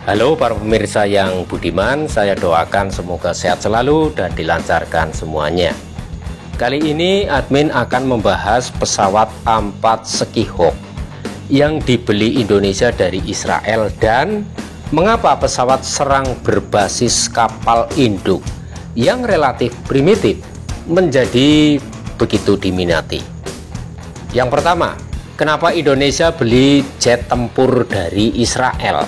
Halo para pemirsa yang budiman, saya doakan semoga sehat selalu dan dilancarkan semuanya. Kali ini admin akan membahas pesawat A4 Skyhawk yang dibeli Indonesia dari Israel dan mengapa pesawat serang berbasis kapal induk yang relatif primitif menjadi begitu diminati. Yang pertama, kenapa Indonesia beli jet tempur dari Israel?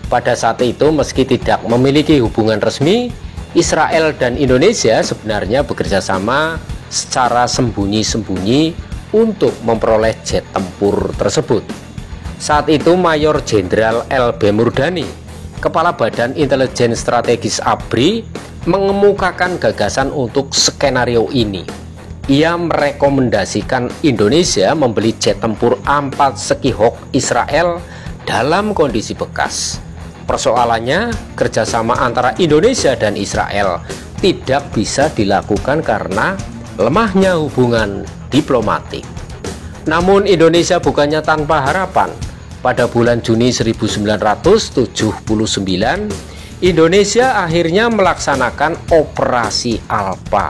Pada saat itu, meski tidak memiliki hubungan resmi, Israel dan Indonesia sebenarnya bekerja sama secara sembunyi-sembunyi untuk memperoleh jet tempur tersebut. Saat itu Mayor Jenderal LB Murdani, Kepala Badan Intelijen Strategis ABRI, mengemukakan gagasan untuk skenario ini. Ia merekomendasikan Indonesia membeli jet tempur A4 Skyhawk Israel dalam kondisi bekas. Persoalannya, kerjasama antara Indonesia dan Israel tidak bisa dilakukan karena lemahnya hubungan diplomatik. Namun Indonesia bukannya tanpa harapan. Pada bulan Juni 1979, Indonesia akhirnya melaksanakan Operasi Alpha.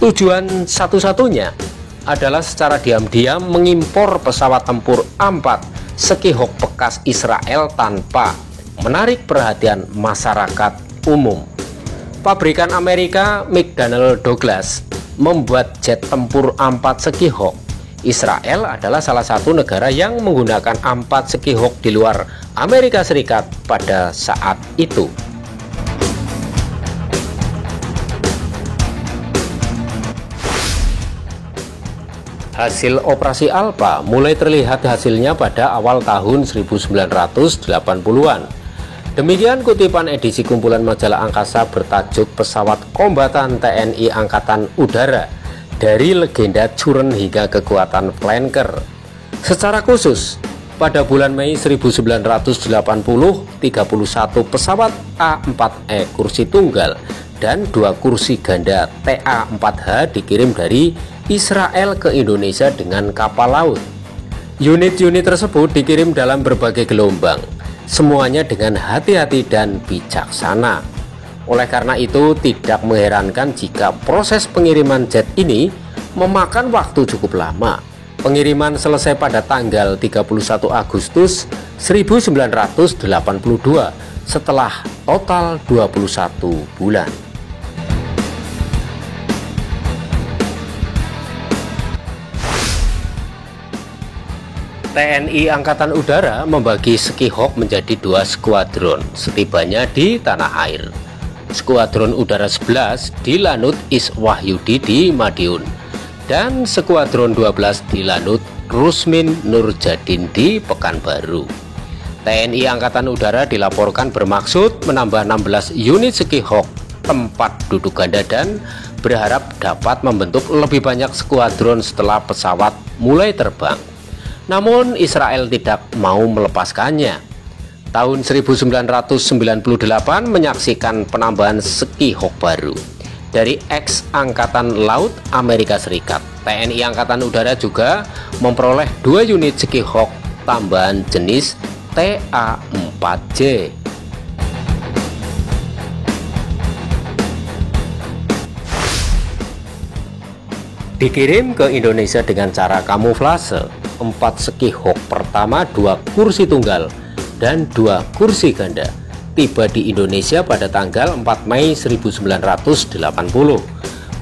Tujuan satu-satunya adalah secara diam-diam mengimpor pesawat tempur A4 Skyhawk bekas Israel tanpa menarik perhatian masyarakat umum. Pabrikan Amerika McDonnell Douglas membuat jet tempur A4 Skyhawk. Israel adalah salah satu negara yang menggunakan A4 Skyhawk di luar Amerika Serikat pada saat itu. Hasil Operasi Alpha mulai terlihat hasilnya pada awal tahun 1980-an. Demikian kutipan edisi kumpulan majalah angkasa bertajuk Pesawat Kombatan TNI Angkatan Udara dari legenda Curren hingga kekuatan flanker. Secara khusus, pada bulan Mei 1980, 31 pesawat A4E kursi tunggal dan 2 kursi ganda TA-4H dikirim dari Israel ke Indonesia dengan kapal laut. Unit-unit tersebut dikirim dalam berbagai gelombang, semuanya dengan hati-hati dan bijaksana. Oleh karena itu, tidak mengherankan jika proses pengiriman jet ini memakan waktu cukup lama. Pengiriman selesai pada tanggal 31 Agustus 1982 setelah total 21 bulan. TNI Angkatan Udara membagi Skyhawk menjadi 2 skuadron setibanya di tanah air. Skuadron Udara 11 di Lanut Iswahyudi di Madiun dan Skuadron 12 di Lanut Rusmin Nurjadin di Pekanbaru. TNI Angkatan Udara dilaporkan bermaksud menambah 16 unit Skyhawk tempat duduk ganda dan berharap dapat membentuk lebih banyak skuadron setelah pesawat mulai terbang. Namun Israel tidak mau melepaskannya. Tahun 1998 menyaksikan penambahan Skyhawk baru dari ex-Angkatan Laut Amerika Serikat. TNI Angkatan Udara juga memperoleh 2 unit Skyhawk tambahan jenis TA-4J. Dikirim ke Indonesia dengan cara kamuflase. 4 Skyhawk pertama 2 kursi tunggal dan 2 kursi ganda tiba di Indonesia pada tanggal 4 Mei 1980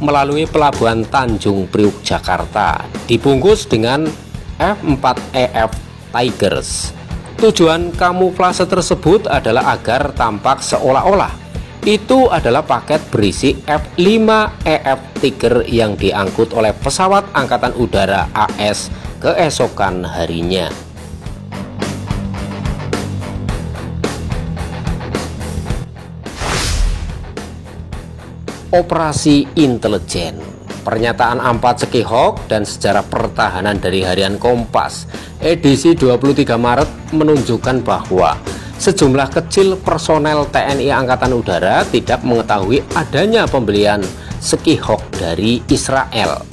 melalui pelabuhan Tanjung Priuk, Jakarta, dibungkus dengan F4EF Tigers. Tujuan kamuflase tersebut adalah agar tampak seolah-olah itu adalah paket berisi F5EF Tiger yang diangkut oleh pesawat Angkatan Udara AS keesokan harinya. Operasi intelijen. Pernyataan A4 Skyhawk dan sejarah pertahanan dari harian Kompas edisi 23 Maret menunjukkan bahwa sejumlah kecil personel TNI Angkatan Udara tidak mengetahui adanya pembelian Skyhawk dari Israel.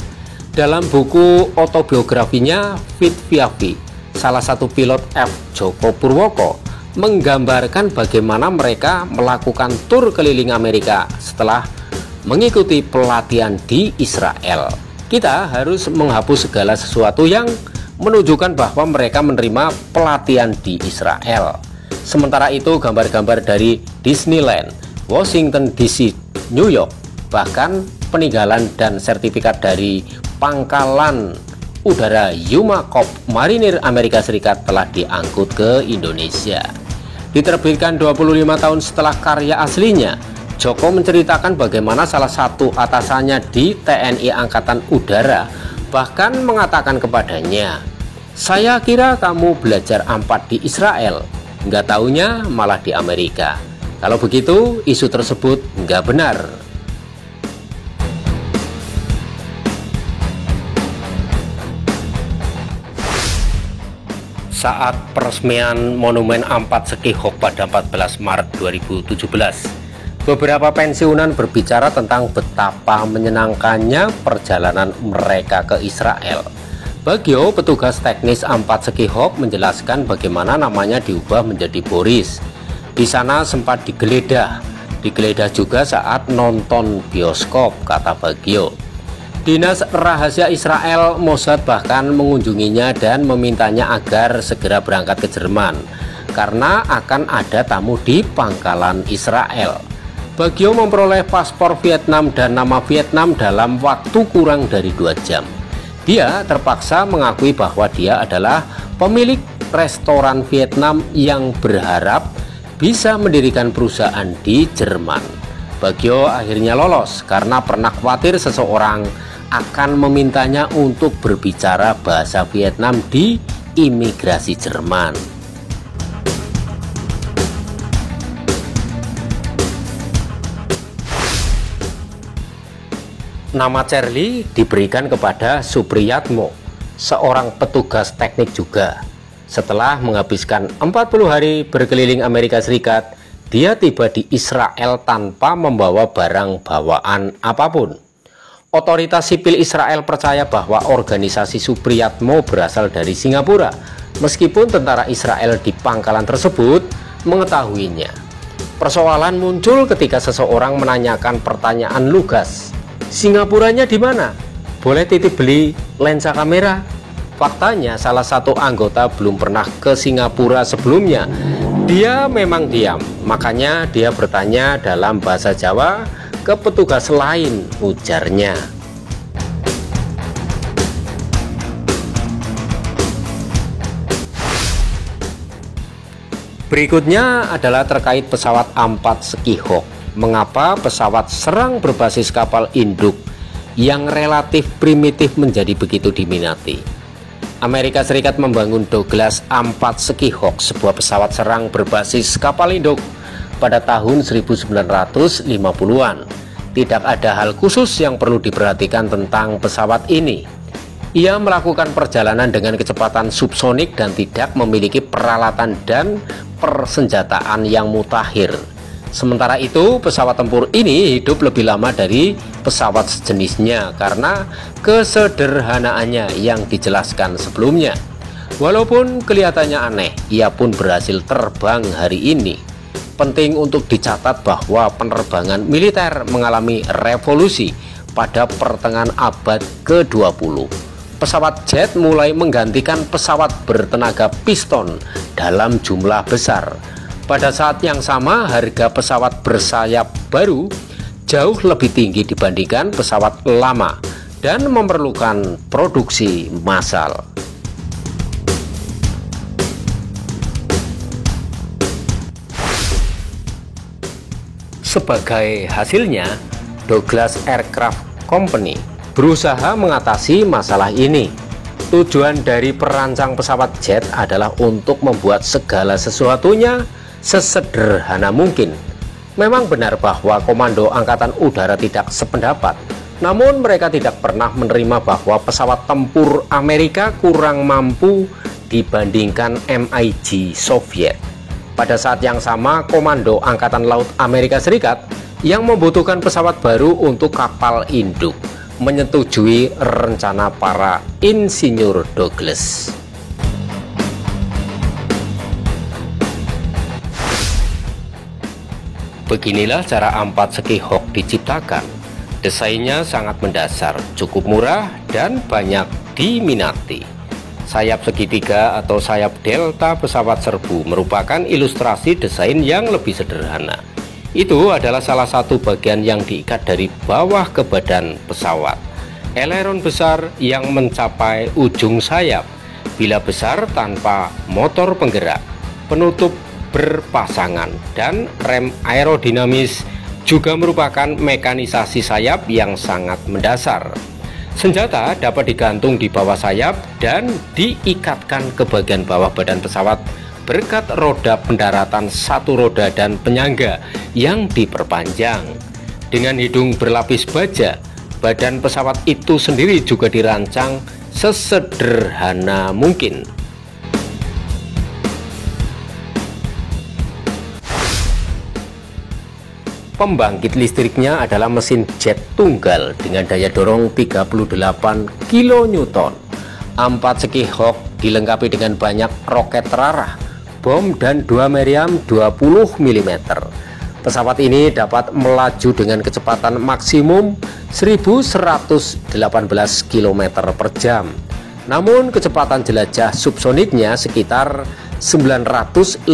Dalam buku autobiografinya Fit Viavi, salah satu pilot F. Joko Purwoko menggambarkan bagaimana mereka melakukan tur keliling Amerika setelah mengikuti pelatihan di Israel. Kita harus menghapus segala sesuatu yang menunjukkan bahwa mereka menerima pelatihan di Israel. Sementara itu, gambar-gambar dari Disneyland, Washington DC, New York, bahkan peninggalan dan sertifikat dari pangkalan udara Yuma Corp Marinir Amerika Serikat telah diangkut ke Indonesia. Diterbitkan 25 tahun setelah karya aslinya, Joko menceritakan bagaimana salah satu atasannya di TNI Angkatan Udara bahkan mengatakan kepadanya, "Saya kira kamu belajar A4 di Israel, nggak taunya malah di Amerika." Kalau begitu, isu tersebut nggak benar. Saat peresmian Monumen A4 Sekihok pada 14 Maret 2017, beberapa pensiunan berbicara tentang betapa menyenangkannya perjalanan mereka ke Israel. Bagio, petugas teknis A4 Sekihok, menjelaskan bagaimana namanya diubah menjadi Boris. Di sana sempat digeledah juga saat nonton bioskop, kata Bagio. Dinas Rahasia Israel Mossad bahkan mengunjunginya dan memintanya agar segera berangkat ke Jerman karena akan ada tamu di pangkalan Israel. Bagio memperoleh paspor Vietnam dan nama Vietnam dalam waktu kurang dari 2 jam. Dia terpaksa mengakui bahwa dia adalah pemilik restoran Vietnam yang berharap bisa mendirikan perusahaan di Jerman. Bagio akhirnya lolos karena pernah khawatir seseorang akan memintanya untuk berbicara bahasa Vietnam di imigrasi Jerman. Nama Charlie diberikan kepada Supriyatmo, seorang petugas teknik juga. Setelah menghabiskan 40 hari berkeliling Amerika Serikat, dia tiba di Israel tanpa membawa barang bawaan apapun. Otoritas sipil Israel percaya bahwa organisasi Supriyatmo berasal dari Singapura, meskipun tentara Israel di pangkalan tersebut mengetahuinya. Persoalan muncul ketika seseorang menanyakan pertanyaan lugas. Singapuranya di mana? Boleh titip beli lensa kamera? Faktanya salah satu anggota belum pernah ke Singapura sebelumnya. Dia memang diam, makanya dia bertanya dalam bahasa Jawa ke petugas lain, ujarnya. Berikutnya adalah terkait pesawat A4 Sekihok. Mengapa pesawat serang berbasis kapal induk yang relatif primitif menjadi begitu diminati? Amerika Serikat membangun Douglas A4 Sekihok, sebuah pesawat serang berbasis kapal induk, pada tahun 1950-an. Tidak ada hal khusus yang perlu diperhatikan tentang pesawat ini. Ia melakukan perjalanan dengan kecepatan subsonik dan tidak memiliki peralatan dan persenjataan yang mutakhir. Sementara itu, pesawat tempur ini hidup lebih lama dari pesawat sejenisnya karena kesederhanaannya yang dijelaskan sebelumnya. Walaupun kelihatannya aneh, ia pun berhasil terbang hari ini. Penting untuk dicatat bahwa penerbangan militer mengalami revolusi pada pertengahan abad ke-20. Pesawat jet mulai menggantikan pesawat bertenaga piston dalam jumlah besar. Pada saat yang sama, harga pesawat bersayap baru jauh lebih tinggi dibandingkan pesawat lama dan memerlukan produksi massal. Sebagai hasilnya, Douglas Aircraft Company berusaha mengatasi masalah ini. Tujuan dari perancang pesawat jet adalah untuk membuat segala sesuatunya sesederhana mungkin. Memang benar bahwa Komando Angkatan Udara tidak sependapat, namun mereka tidak pernah menerima bahwa pesawat tempur Amerika kurang mampu dibandingkan MiG Soviet. Pada saat yang sama, Komando Angkatan Laut Amerika Serikat yang membutuhkan pesawat baru untuk kapal induk menyetujui rencana para insinyur Douglas. Beginilah cara A4 Skyhawk diciptakan. Desainnya sangat mendasar, cukup murah, dan banyak diminati. Sayap segitiga atau sayap delta pesawat serbu merupakan ilustrasi desain yang lebih sederhana. Itu adalah salah satu bagian yang diikat dari bawah ke badan pesawat. Aileron besar yang mencapai ujung sayap, bila besar tanpa motor penggerak, penutup berpasangan, dan rem aerodinamis juga merupakan mekanisasi sayap yang sangat mendasar. Senjata dapat digantung di bawah sayap dan diikatkan ke bagian bawah badan pesawat berkat roda pendaratan satu roda dan penyangga yang diperpanjang. Dengan hidung berlapis baja, badan pesawat itu sendiri juga dirancang sesederhana mungkin. Pembangkit listriknya adalah mesin jet tunggal dengan daya dorong 38 kN. A4 Skyhawk dilengkapi dengan banyak roket terarah, bom, dan 2 meriam 20 mm. Pesawat ini dapat melaju dengan kecepatan maksimum 1118 km per jam. Namun kecepatan jelajah subsoniknya sekitar 950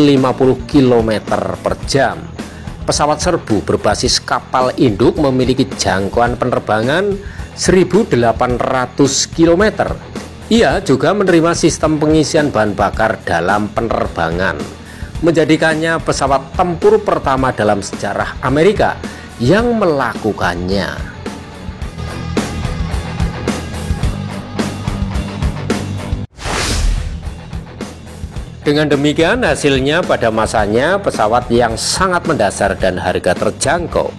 km per jam. Pesawat serbu berbasis kapal induk memiliki jangkauan penerbangan 1.800 km. Ia juga menerima sistem pengisian bahan bakar dalam penerbangan, menjadikannya pesawat tempur pertama dalam sejarah Amerika yang melakukannya. Dengan demikian, hasilnya pada masanya pesawat yang sangat mendasar dan harga terjangkau,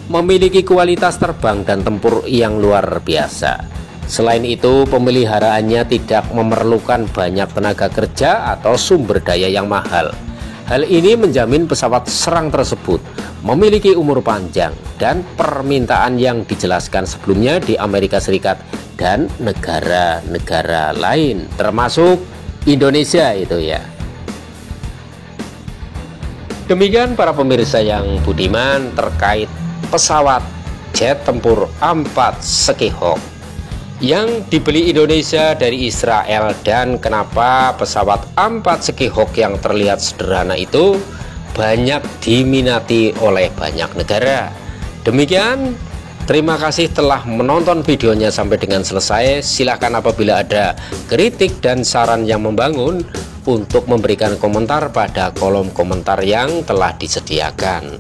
memiliki kualitas terbang dan tempur yang luar biasa. Selain itu, pemeliharaannya tidak memerlukan banyak tenaga kerja atau sumber daya yang mahal. Hal ini menjamin pesawat serang tersebut memiliki umur panjang dan permintaan yang dijelaskan sebelumnya di Amerika Serikat dan negara-negara lain, termasuk Indonesia itu ya. Demikian para pemirsa yang budiman terkait pesawat jet tempur A4 Skyhawk yang dibeli Indonesia dari Israel, dan kenapa pesawat A4 Skyhawk yang terlihat sederhana itu banyak diminati oleh banyak negara. Demikian, terima kasih telah menonton videonya sampai dengan selesai. Silahkan apabila ada kritik dan saran yang membangun untuk memberikan komentar pada kolom komentar yang telah disediakan.